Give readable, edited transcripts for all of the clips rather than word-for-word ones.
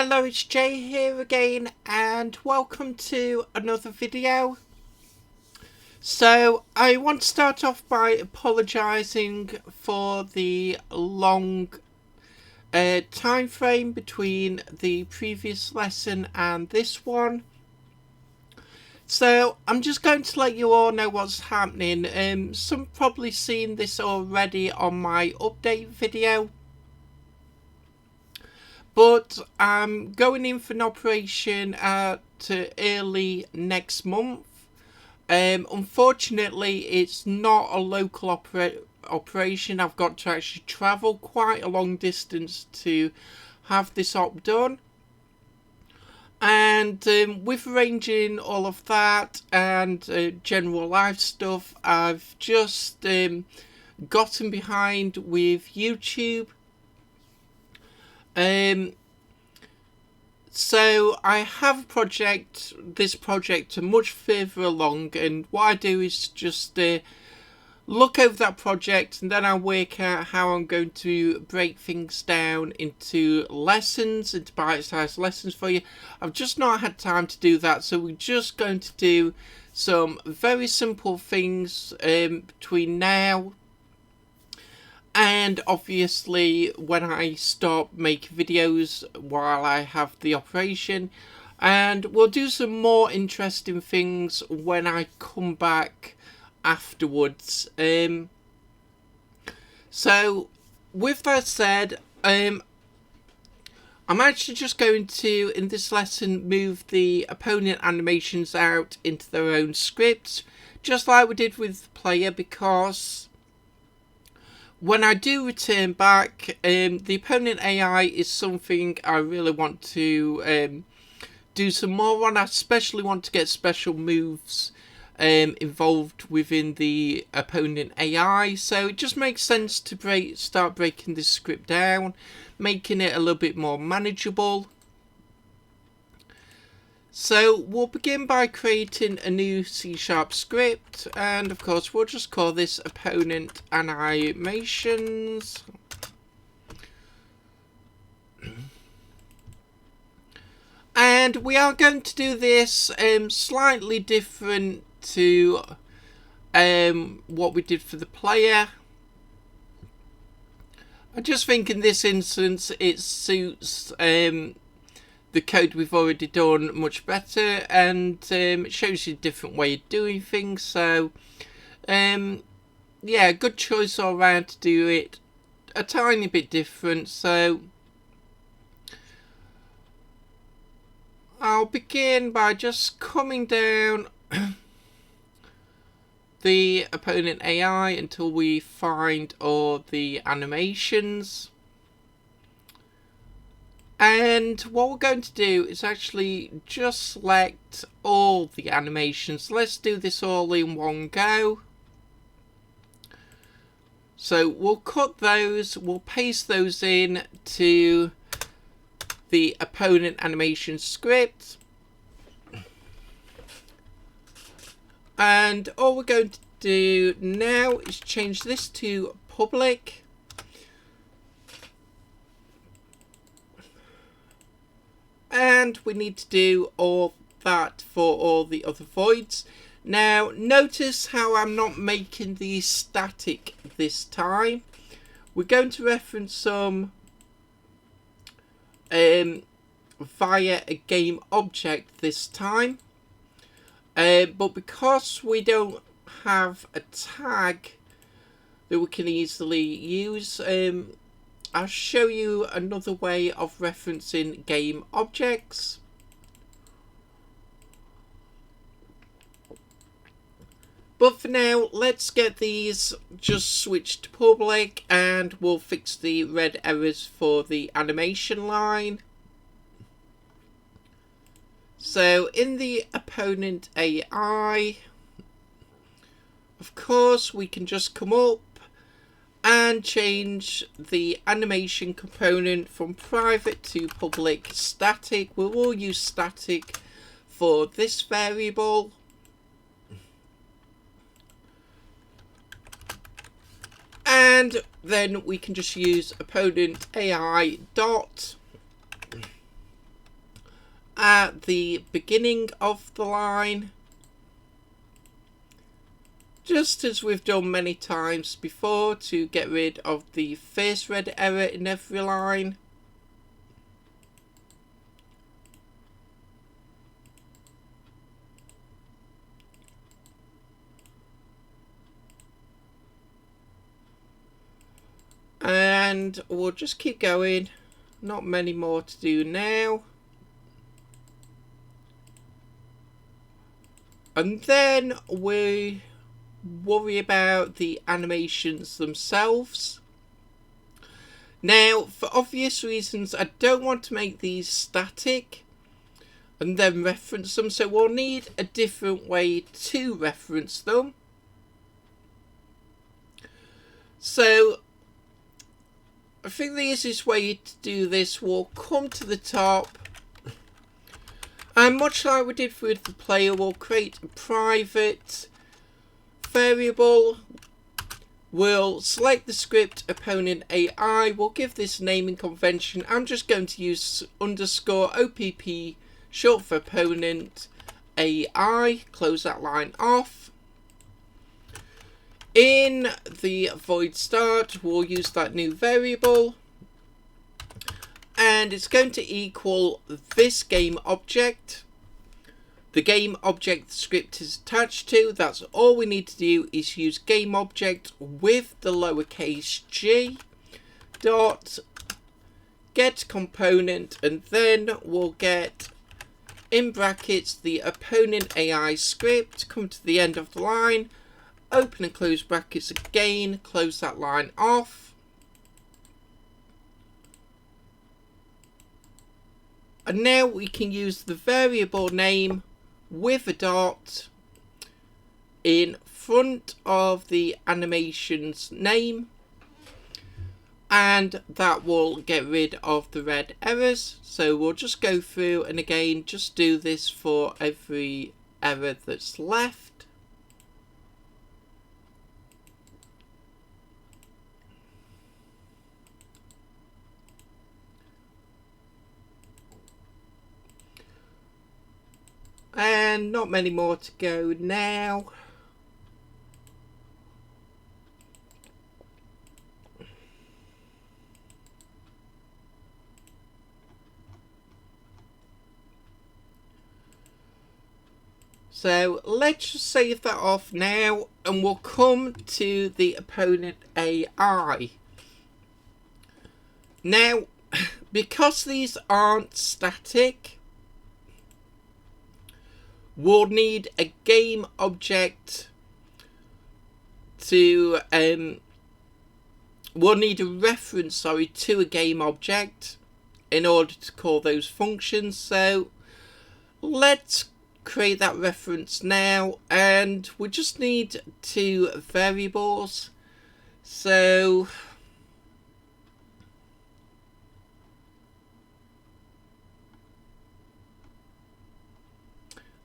Hello, it's Jay here again, and welcome to another video. So, I want to start off by apologising for the long time frame between the previous lesson and this one. So, I'm just going to let you all know what's happening. Some probably seen this already on my update video. But I'm going in for an operation early next month. Unfortunately, it's not a local operation. I've got to actually travel quite a long distance to have this op done. And with arranging all of that and general life stuff, I've just gotten behind with YouTube. So I have this project much further along, and what I do is just look over that project, and then I work out how I'm going to break things down into lessons, into bite-sized lessons for you. I've just not had time to do that, so we're just going to do some very simple things between now and obviously when I stop making videos while I have the operation. And we'll do some more interesting things when I come back afterwards. So with that said, I'm actually just going to, in this lesson, move the opponent animations out into their own scripts, just like we did with the player, because when I do return back, the opponent AI is something I really want to do some more on. I especially want to get special moves involved within the opponent AI. So it just makes sense to start breaking this script down, making it a little bit more manageable. So we'll begin by creating a new C# script, and of course we'll just call this opponent animations. And we are going to do this slightly different to what we did for the player. I just think in this instance it suits the code we've already done much better, and it shows you a different way of doing things. So yeah, good choice all around to do it a tiny bit different. So I'll begin by just coming down the opponent AI until we find all the animations. And what we're going to do is actually just select all the animations. Let's do this all in one go. So we'll cut those, we'll paste those in to the opponent animation script. And all we're going to do now is change this to public. And we need to do all that for all the other voids. Now, notice how I'm not making these static this time. We're going to reference some via a game object this time. But because we don't have a tag that we can easily use, I'll show you another way of referencing game objects. But for now, let's get these just switched to public, and we'll fix the red errors for the animation line. So in the opponent AI, of course, we can just come up and change the animation component from private to public static. We will use static for this variable. And then we can just use opponent AI dot at the beginning of the line, just as we've done many times before, to get rid of the first red error in every line. And we'll just keep going, not many more to do now. And then we worry about the animations themselves. Now, for obvious reasons, I don't want to make these static and then reference them, so we'll need a different way to reference them. So I think the easiest way to do this, will come to the top, and much like we did with the player, we'll create a private variable. We'll select the script opponent AI. We'll give this naming convention. I'm just going to use _OPP, short for opponent AI. Close that line off. In the void start, we'll use that new variable, and it's going to equal this game object. The game object the script is attached to. That's all we need to do, is use game object with the lowercase g dot get component, and then we'll get in brackets the opponent AI script. Come to the end of the line, open and close brackets again, close that line off. And now we can use the variable name with a dot in front of the animation's name, and that will get rid of the red errors. So we'll just go through and again just do this for every error that's left. And not many more to go now. So let's just save that off now, and we'll come to the opponent AI. Now, because these aren't static, we'll need a game object to we'll need a reference, to a game object in order to call those functions. So let's create that reference now, and we just need two variables. So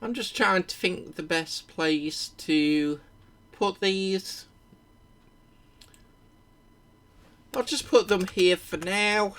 I'm just trying to think the best place to put these. I'll just put them here for now.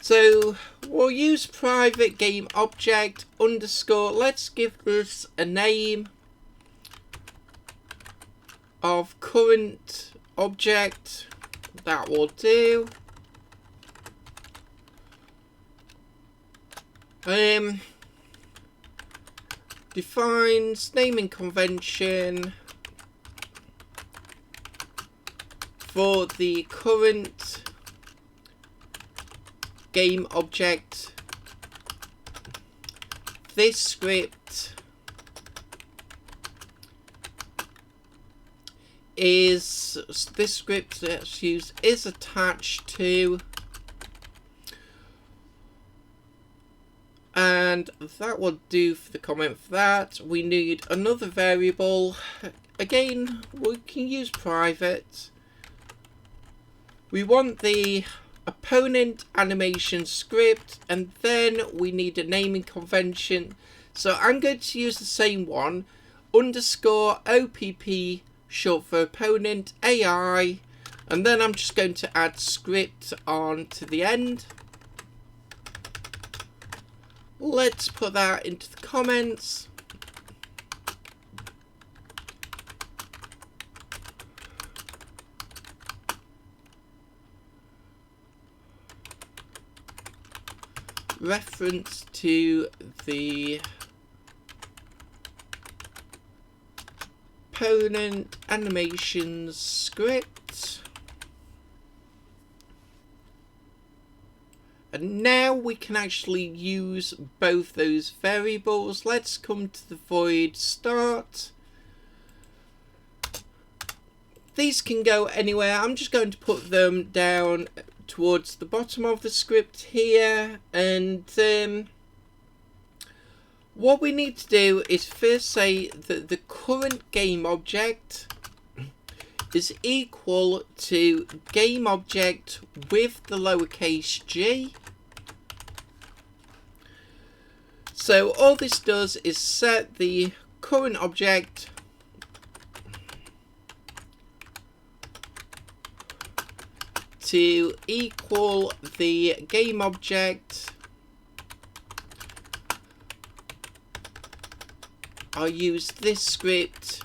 So we'll use private game object underscore. Let's give this a name of current object. That will do. Defines naming convention for the current game object. This script that's used is attached to, and that will do for the comment for that. We need another variable. Again, we can use private. We want the opponent animation script, and then we need a naming convention. So I'm going to use the same one, underscore OPP, short for opponent AI, And then I'm just going to add script on to the end. Let's put that into the comments. Reference to the component animations script. And now we can actually use both those variables. Let's come to the void start. These can go anywhere. I'm just going to put them down towards the bottom of the script here, and what we need to do is first say that the current game object is equal to game object with the lowercase g. So all this does is set the current object to equal the game object. I'll use this script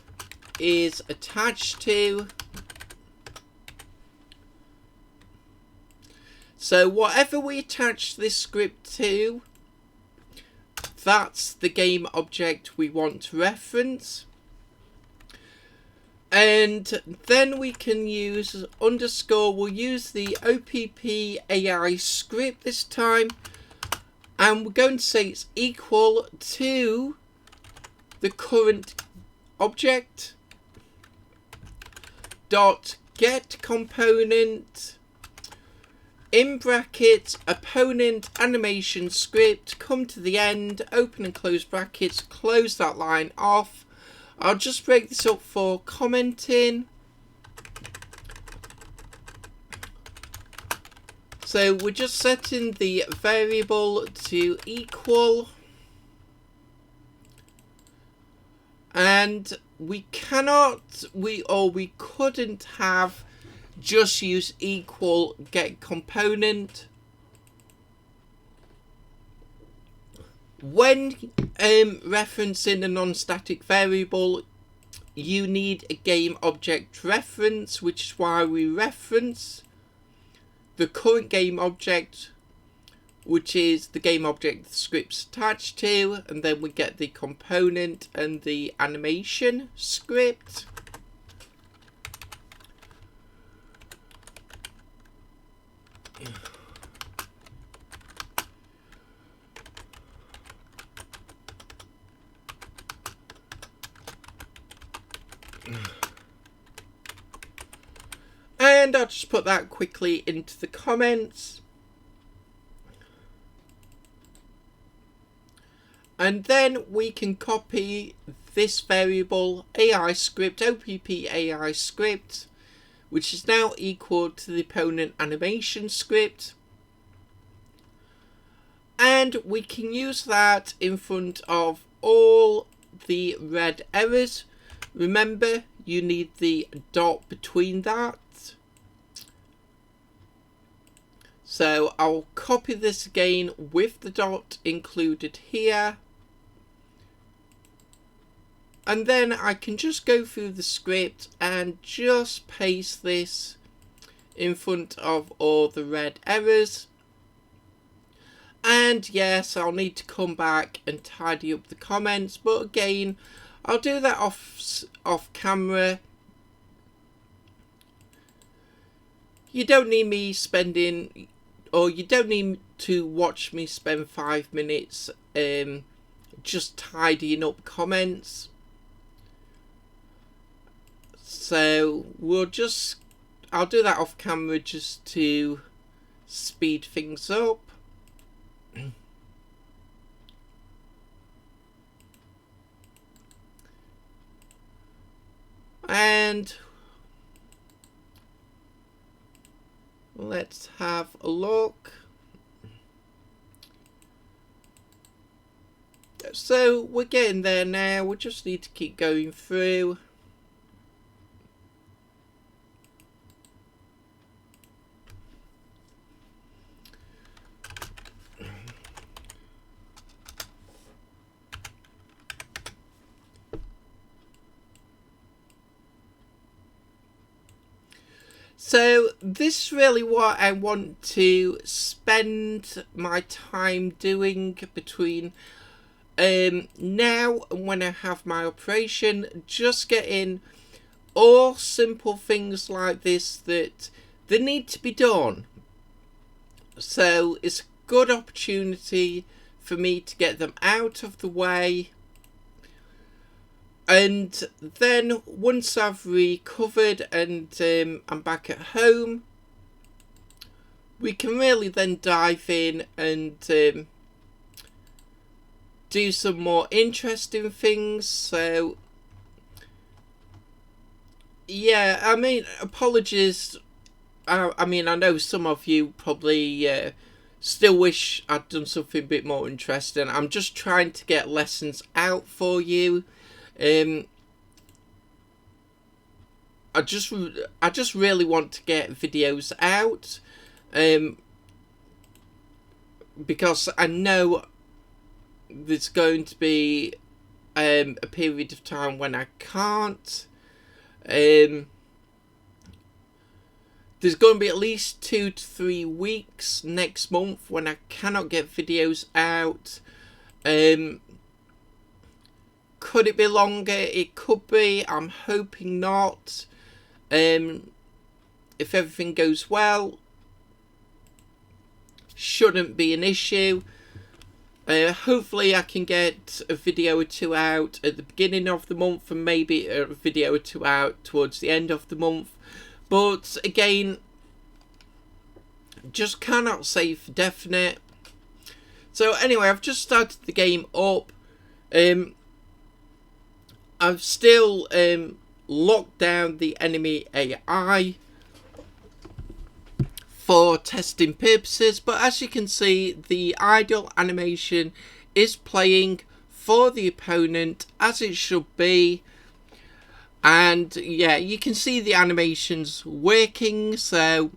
is attached to. So whatever we attach this script to, that's the game object we want to reference. And then we can use underscore. We'll use the OPP-AI script this time, and we're going to say it's equal to the current object dot get component in brackets opponent animation script, come to the end, open and close brackets, close that line off. I'll just break this up for commenting. So we're just setting the variable to equal, and we couldn't have just use equal get component. When referencing a non-static variable, you need a game object reference, which is why we reference the current game object, which is the game object the script's attached to, and then we get the component and the animation script. And I'll just put that quickly into the comments. And then we can copy this variable AI script, OPP AI script, which is now equal to the opponent animation script. And we can use that in front of all the red errors. Remember, you need the dot between that. So I'll copy this again with the dot included here. And then I can just go through the script and just paste this in front of all the red errors. And yes, I'll need to come back and tidy up the comments, but again, I'll do that off camera. You don't need me spending, or you don't need to watch me spend 5 minutes just tidying up comments. So I'll do that off camera just to speed things up. And let's have a look. So we're getting there now. We just need to keep going through. So this is really what I want to spend my time doing between now and when I have my operation. Just getting all simple things like this that they need to be done. So it's a good opportunity for me to get them out of the way. And then once I've recovered and I'm back at home, we can really then dive in and do some more interesting things. So yeah, I mean, apologies. I mean, I know some of you probably still wish I'd done something a bit more interesting. I'm just trying to get lessons out for you. I just really want to get videos out, because I know there's going to be a period of time when I can't. There's going to be at least 2 to 3 weeks next month when I cannot get videos out. Could it be longer? It could be. I'm hoping not. If everything goes well, shouldn't be an issue. Hopefully I can get a video or two out at the beginning of the month and maybe a video or two out towards the end of the month. But again, just cannot say for definite. So anyway, I've just started the game up. I've still locked down the enemy AI for testing purposes, but as you can see, the idle animation is playing for the opponent as it should be. And yeah, you can see the animations working, so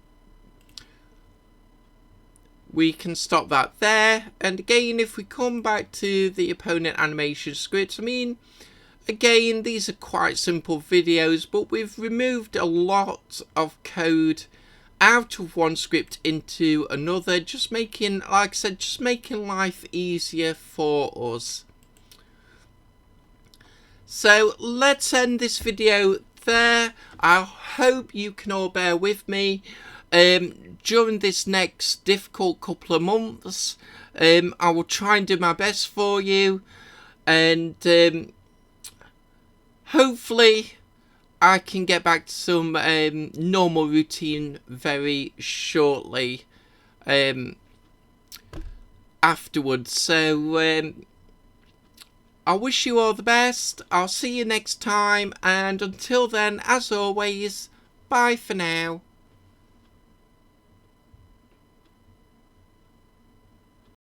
we can stop that there. And again, if we come back to the opponent animation scripts, I mean, again, these are quite simple videos, but we've removed a lot of code out of one script into another, just making, like I said, just making life easier for us. So let's end this video there. I hope you can all bear with me during this next difficult couple of months. I will try and do my best for you, and hopefully I can get back to some normal routine very shortly afterwards. So I wish you all the best. I'll see you next time, and until then, as always, bye for now.